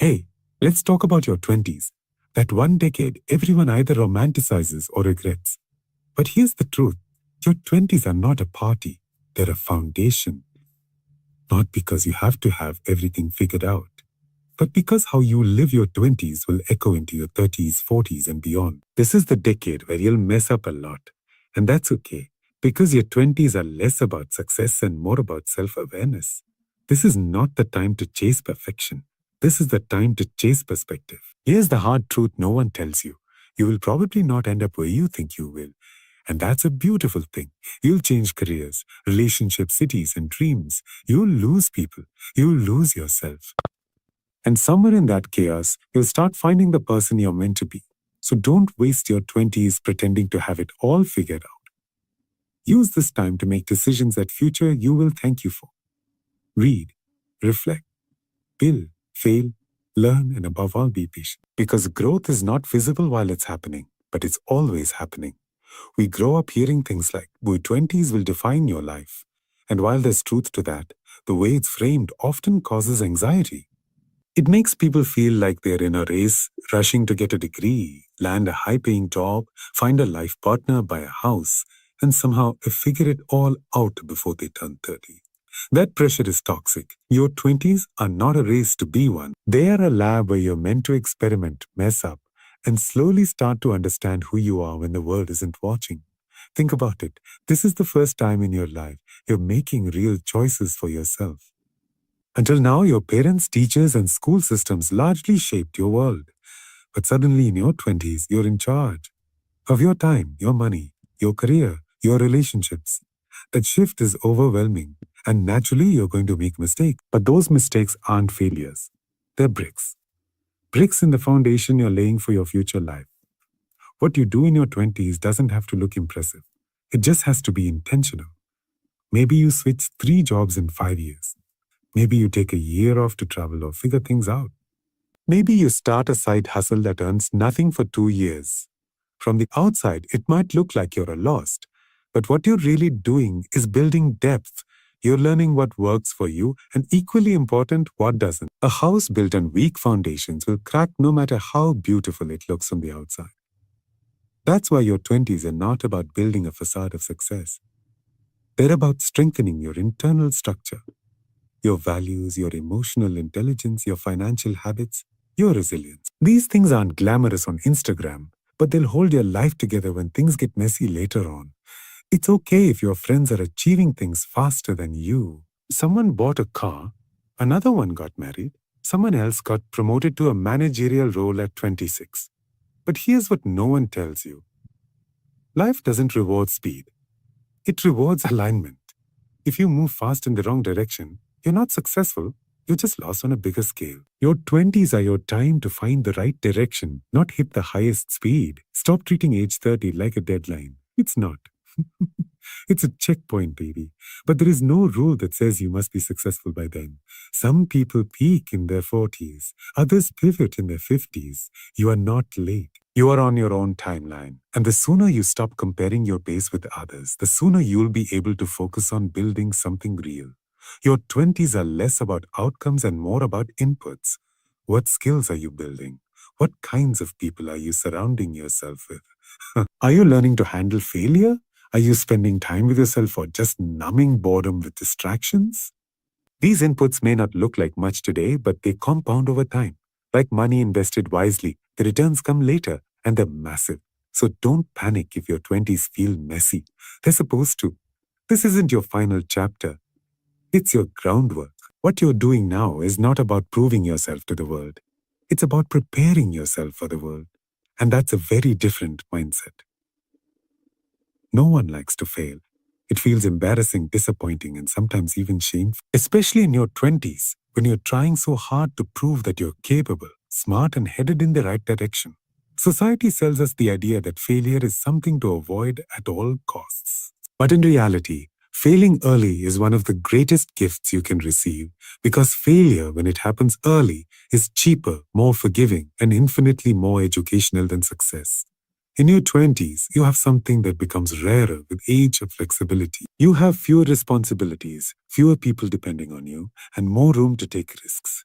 Hey, let's talk about your 20s. That one decade everyone either romanticizes or regrets. But here's the truth. Your 20s are not a party. They're a foundation. Not because you have to have everything figured out, but because how you live your 20s will echo into your 30s, 40s, and beyond. This is the decade where you'll mess up a lot. And that's okay, because your 20s are less about success and more about self-awareness. This is not the time to chase perfection. This is the time to chase perspective. Here's the hard truth no one tells you. You will probably not end up where you think you will. And that's a beautiful thing. You'll change careers, relationships, cities, and dreams. You'll lose people. You'll lose yourself. And somewhere in that chaos, you'll start finding the person you're meant to be. So don't waste your 20s pretending to have it all figured out. Use this time to make decisions that future you will thank you for. Read, reflect, build, fail, learn, and above all, be patient. Because growth is not visible while it's happening, but it's always happening. We grow up hearing things like, your 20s will define your life. And while there's truth to that, the way it's framed often causes anxiety. It makes people feel like they're in a race, rushing to get a degree, land a high-paying job, find a life partner, buy a house, and somehow figure it all out before they turn 30. That pressure is toxic. Your 20s are not a race to be one. They are a lab where you're meant to experiment, mess up, and slowly start to understand who you are when the world isn't watching. Think about it. This is the first time in your life you're making real choices for yourself. Until now, your parents, teachers, and school systems largely shaped your world. But suddenly in your 20s, you're in charge of your time, your money, your career, your relationships. That shift is overwhelming, and naturally you're going to make mistakes. But those mistakes aren't failures. They're bricks. Bricks in the foundation you're laying for your future life. What you do in your 20s doesn't have to look impressive. It just has to be intentional. Maybe you switch 3 jobs in 5 years. Maybe you take a year off to travel or figure things out. Maybe you start a side hustle that earns nothing for 2 years. From the outside, it might look like you're lost, but what you're really doing is building depth. You're learning what works for you, and equally important, what doesn't. A house built on weak foundations will crack no matter how beautiful it looks on the outside. That's why your 20s are not about building a facade of success. They're about strengthening your internal structure. Your values, your emotional intelligence, your financial habits, your resilience. These things aren't glamorous on Instagram, but they'll hold your life together when things get messy later on. It's okay if your friends are achieving things faster than you. Someone bought a car, another one got married, someone else got promoted to a managerial role at 26. But here's what no one tells you. Life doesn't reward speed. It rewards alignment. If you move fast in the wrong direction, you're not successful, you're just lost on a bigger scale. Your 20s are your time to find the right direction, not hit the highest speed. Stop treating age 30 like a deadline. It's not. It's a checkpoint, baby. But there is no rule that says you must be successful by then. Some people peak in their 40s. Others pivot in their 50s. You are not late. You are on your own timeline. And the sooner you stop comparing your pace with others, the sooner you'll be able to focus on building something real. Your 20s are less about outcomes and more about inputs. What skills are you building? What kinds of people are you surrounding yourself with? Are you learning to handle failure? Are you spending time with yourself or just numbing boredom with distractions? These inputs may not look like much today, but they compound over time. Like money invested wisely, the returns come later, and they're massive. So don't panic if your 20s feel messy. They're supposed to. This isn't your final chapter. It's your groundwork. What you're doing now is not about proving yourself to the world. It's about preparing yourself for the world. And that's a very different mindset. No one likes to fail. It feels embarrassing, disappointing, and sometimes even shameful. Especially in your 20s, when you're trying so hard to prove that you're capable, smart, and headed in the right direction. Society sells us the idea that failure is something to avoid at all costs. But in reality, failing early is one of the greatest gifts you can receive, because failure, when it happens early, is cheaper, more forgiving, and infinitely more educational than success. In your 20s, you have something that becomes rarer with age of flexibility. You have fewer responsibilities, fewer people depending on you, and more room to take risks.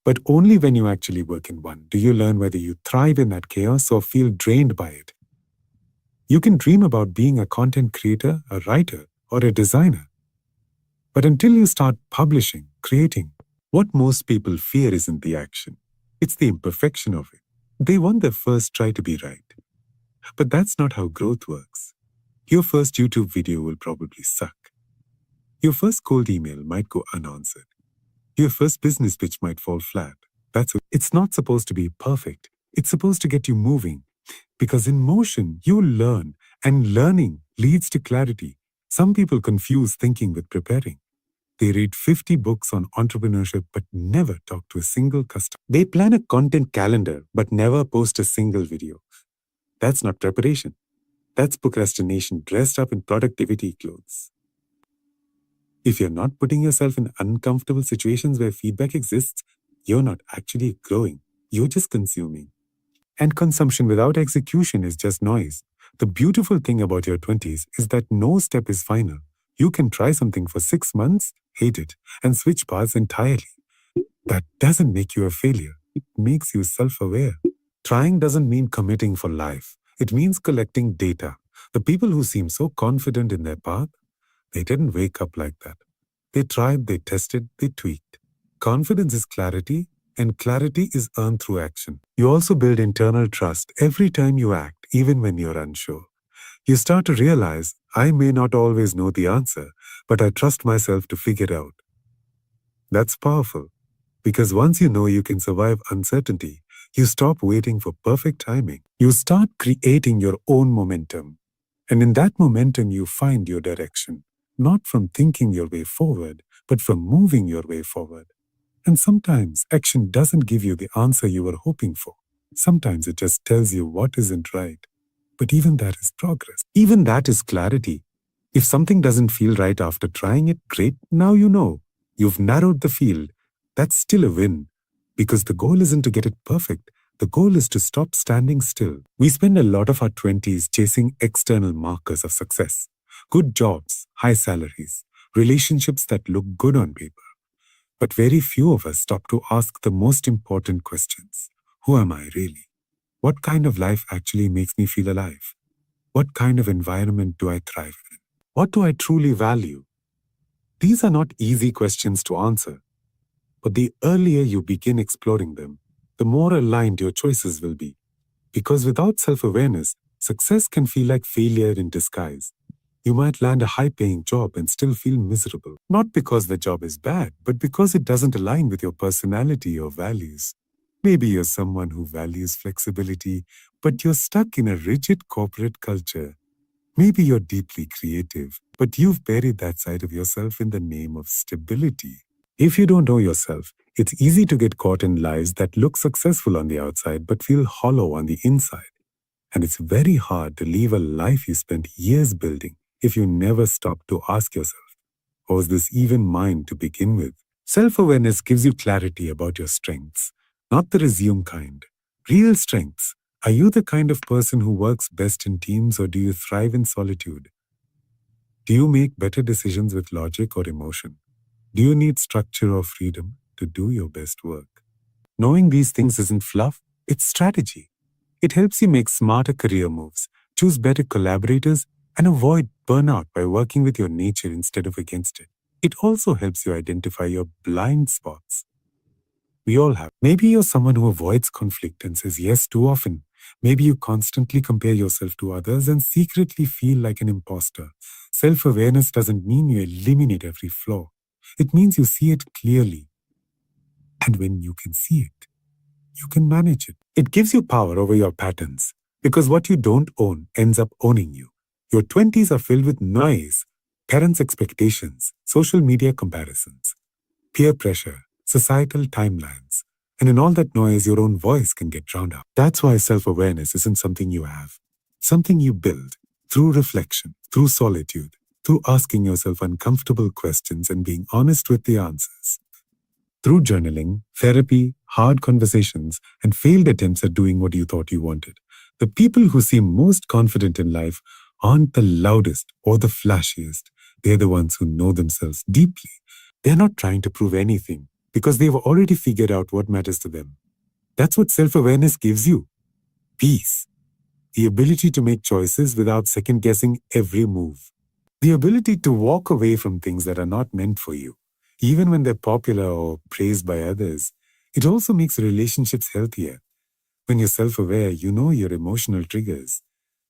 But only when you actually work in one do you learn whether you thrive in that chaos or feel drained by it. You can dream about being a content creator, a writer, or a designer. But until you start publishing, creating, what most people fear isn't the action. It's the imperfection of it. They want their first try to be right. But that's not how growth works. Your first YouTube video will probably suck. Your first cold email might go unanswered. Your first business pitch might fall flat. It's not supposed to be perfect. It's supposed to get you moving. Because in motion, you learn, and learning leads to clarity. Some people confuse thinking with preparing. They read 50 books on entrepreneurship but never talk to a single customer. They plan a content calendar but never post a single video. That's not preparation. That's procrastination dressed up in productivity clothes. If you're not putting yourself in uncomfortable situations where feedback exists, you're not actually growing. You're just consuming. And consumption without execution is just noise. The beautiful thing about your 20s is that no step is final. You can try something for 6 months, hate it, and switch paths entirely. That doesn't make you a failure. It makes you self-aware. Trying doesn't mean committing for life. It means collecting data. The people who seem so confident in their path, they didn't wake up like that. They tried, they tested, they tweaked. Confidence is clarity, and clarity is earned through action. You also build internal trust every time you act, even when you're unsure. You start to realize, I may not always know the answer, but I trust myself to figure it out. That's powerful, because once you know you can survive uncertainty, you stop waiting for perfect timing. You start creating your own momentum. And in that momentum, you find your direction, not from thinking your way forward, but from moving your way forward. And sometimes action doesn't give you the answer you were hoping for. Sometimes it just tells you what isn't right. But even that is progress. Even that is clarity. If something doesn't feel right after trying it, great, now you know. You've narrowed the field. That's still a win. Because the goal isn't to get it perfect. The goal is to stop standing still. We spend a lot of our 20s chasing external markers of success. Good jobs, high salaries, relationships that look good on paper. But very few of us stop to ask the most important questions. Who am I really? What kind of life actually makes me feel alive? What kind of environment do I thrive in? What do I truly value? These are not easy questions to answer. But the earlier you begin exploring them, the more aligned your choices will be. Because without self-awareness, success can feel like failure in disguise. You might land a high-paying job and still feel miserable. Not because the job is bad, but because it doesn't align with your personality or values. Maybe you're someone who values flexibility, but you're stuck in a rigid corporate culture. Maybe you're deeply creative, but you've buried that side of yourself in the name of stability. If you don't know yourself, it's easy to get caught in lives that look successful on the outside but feel hollow on the inside. And it's very hard to leave a life you spent years building if you never stop to ask yourself, was this even mine to begin with? Self-awareness gives you clarity about your strengths, not the resume kind. Real strengths. Are you the kind of person who works best in teams, or do you thrive in solitude? Do you make better decisions with logic or emotion? Do you need structure or freedom to do your best work? Knowing these things isn't fluff, it's strategy. It helps you make smarter career moves, choose better collaborators, and avoid burnout by working with your nature instead of against it. It also helps you identify your blind spots. We all have. Maybe you're someone who avoids conflict and says yes too often. Maybe you constantly compare yourself to others and secretly feel like an imposter. Self-awareness doesn't mean you eliminate every flaw. It means you see it clearly. And when you can see it, you can manage it. It gives you power over your patterns, because what you don't own ends up owning you. Your 20s are filled with noise, parents' expectations, social media comparisons, peer pressure, societal timelines. And in all that noise, your own voice can get drowned out. That's why self-awareness isn't something you have, something you build through reflection, through solitude, through asking yourself uncomfortable questions and being honest with the answers. Through journaling, therapy, hard conversations, and failed attempts at doing what you thought you wanted. The people who seem most confident in life aren't the loudest or the flashiest. They're the ones who know themselves deeply. They're not trying to prove anything. because they've already figured out what matters to them. That's what self-awareness gives you. Peace. The ability to make choices without second-guessing every move. The ability to walk away from things that are not meant for you, even when they're popular or praised by others. It also makes relationships healthier. When you're self-aware, you know your emotional triggers.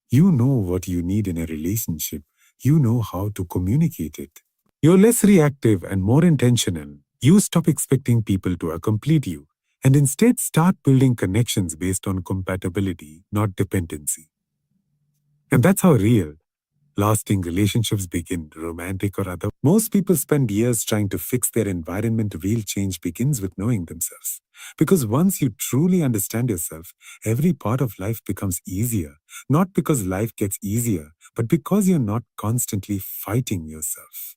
You know what you need in a relationship. You know how to communicate it. You're less reactive and more intentional. You stop expecting people to complete you and instead start building connections based on compatibility, not dependency. And that's how real, lasting relationships begin, romantic or other. Most people spend years trying to fix their environment. Real change begins with knowing themselves. Because once you truly understand yourself, every part of life becomes easier. Not because life gets easier, but because you're not constantly fighting yourself.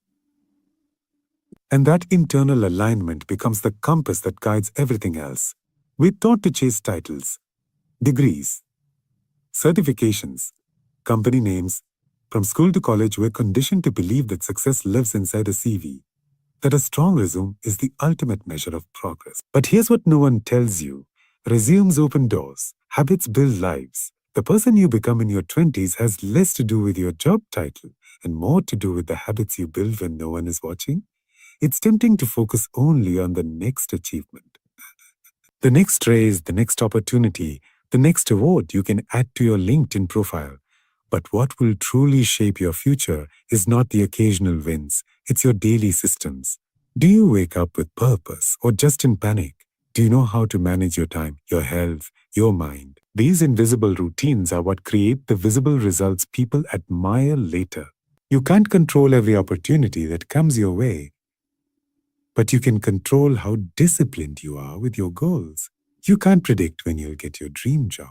And that internal alignment becomes the compass that guides everything else. We're taught to chase titles, degrees, certifications, company names. From school to college, we're conditioned to believe that success lives inside a CV, that a strong resume is the ultimate measure of progress. But here's what no one tells you. Resumes open doors, habits build lives. The person you become in your 20s has less to do with your job title and more to do with the habits you build when no one is watching. It's tempting to focus only on the next achievement, the next raise, the next opportunity, the next award you can add to your LinkedIn profile. But what will truly shape your future is not the occasional wins, it's your daily systems. Do you wake up with purpose or just in panic? Do you know how to manage your time, your health, your mind? These invisible routines are what create the visible results people admire later. You can't control every opportunity that comes your way, but you can control how disciplined you are with your goals. You can't predict when you'll get your dream job,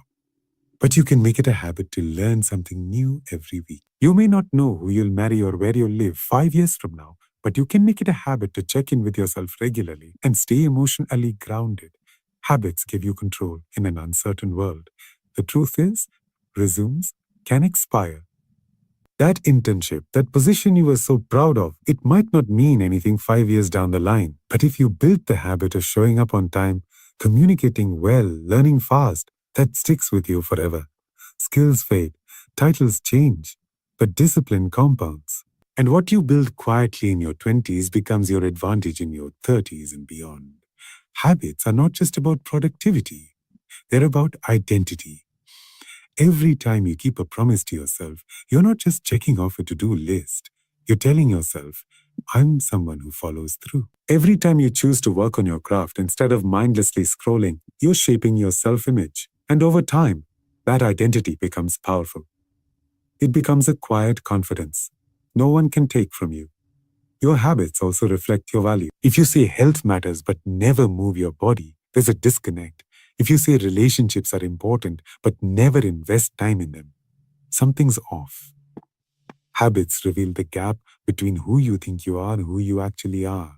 but you can make it a habit to learn something new every week. You may not know who you'll marry or where you'll live 5 years from now, but you can make it a habit to check in with yourself regularly and stay emotionally grounded. Habits give you control in an uncertain world. The truth is, resumes can expire. That internship, that position you were so proud of, it might not mean anything 5 years down the line. But if you build the habit of showing up on time, communicating well, learning fast, that sticks with you forever. Skills fade, titles change, but discipline compounds. And what you build quietly in your 20s becomes your advantage in your 30s and beyond. Habits are not just about productivity, they're about identity. Every time you keep a promise to yourself, you're not just checking off a to-do list. You're telling yourself, I'm someone who follows through. Every time you choose to work on your craft instead of mindlessly scrolling, you're shaping your self-image. And over time, that identity becomes powerful. It becomes a quiet confidence no one can take from you. Your habits also reflect your value. If you say health matters but never move your body, there's a disconnect. If you say relationships are important but never invest time in them, something's off. Habits reveal the gap between who you think you are and who you actually are.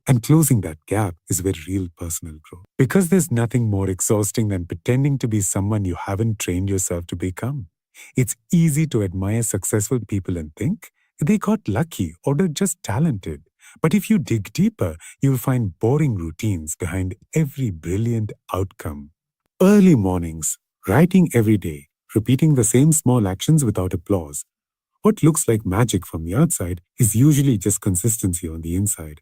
And closing that gap is where real personal growth. Because there's nothing more exhausting than pretending to be someone you haven't trained yourself to become. It's easy to admire successful people and think they got lucky or they're just talented. But if you dig deeper, you'll find boring routines behind every brilliant outcome. Early mornings, writing every day, repeating the same small actions without applause. What looks like magic from the outside is usually just consistency on the inside.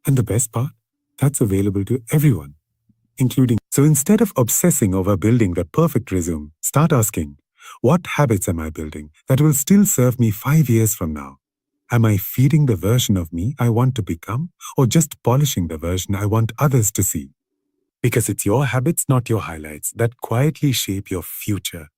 And the best part? That's available to everyone, including. So instead of obsessing over building the perfect resume, start asking, what habits am I building that will still serve me 5 years from now? Am I feeding the version of me I want to become, or just polishing the version I want others to see? Because it's your habits, not your highlights, that quietly shape your future.